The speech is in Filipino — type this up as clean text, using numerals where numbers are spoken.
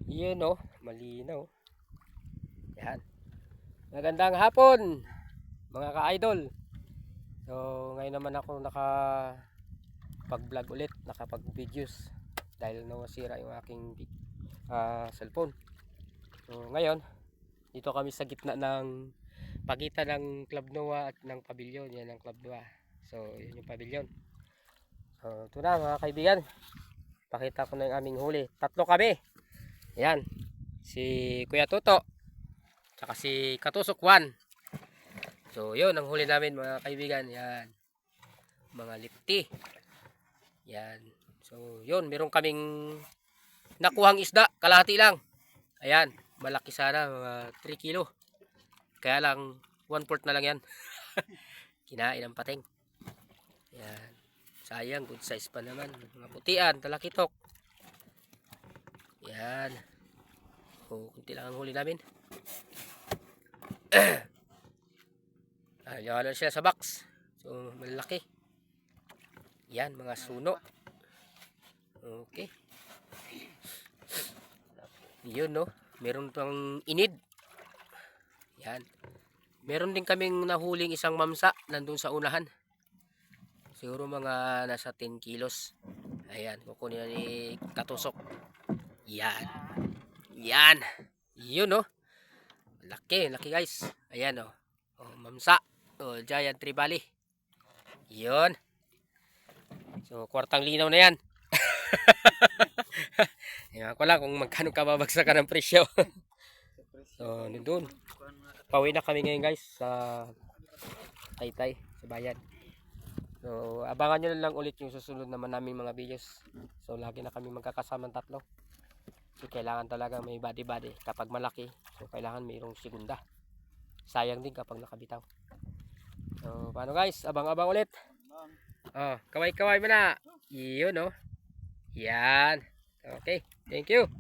Yun oh, malinaw. Yan. Magandang hapon mga ka-idol. So ngayon naman ako nakapag-vlog ulit, nakapag-videos dahil nawasira yung aking cellphone. So ngayon, dito kami sa gitna ng pagitan ng Club Noah at ng Pavilion. Yan ang Club Noah. So yun yung Pavilion. So ito na mga kaibigan. Pakita ko na yung aming huli. Tatlo kami. Yan. Si Kuya Toto. Tsaka si Katusok Juan. So yun ang huli namin mga kaibigan. Yan. Mga lipti. Yan. So yun. Meron kaming nakuhang isda. Kalahati lang. Ayan. Malaki sana. Mga 3 kilo. Kaya lang 1/4 na lang yan. Kinain ang pating. Yan. Sayang. Good size pa naman. Mga putian. Talakitok. Yan. O, kunti lang ang huli namin. Lalo sila sa box. So, malaki. Yan, mga suno. Okay. Yun, no. Meron tong inid. Yan. Meron din kaming nahuling isang mamsa nandun sa unahan. Siguro mga nasa 10 kilos. Ayan, kukunin na ni Katusok. Yan. Yan. Yun, no. Laki, laki guys. Ayan, oh. Oh, mamsa. Oh, giant tribali. Yun. So, kwartang linaw na yan. Ewan ko lang kung magkano kababagsakan ng presyo. So, nandun. Pauwi na kami ngayon guys sa Taytay, sa bayan. So, abangan nyo na lang ulit yung susunod naman namin mga videos. So, lagi na kami magkakasamang tatlo. So, kailangan talaga may body-body kapag malaki. So, kailangan mayroong segunda. Sayang din kapag nakabitaw. So, paano guys? Abang-abang ulit. Oh, kaway-kaway mo na. Iyon, oh. Yan. Okay. Thank you.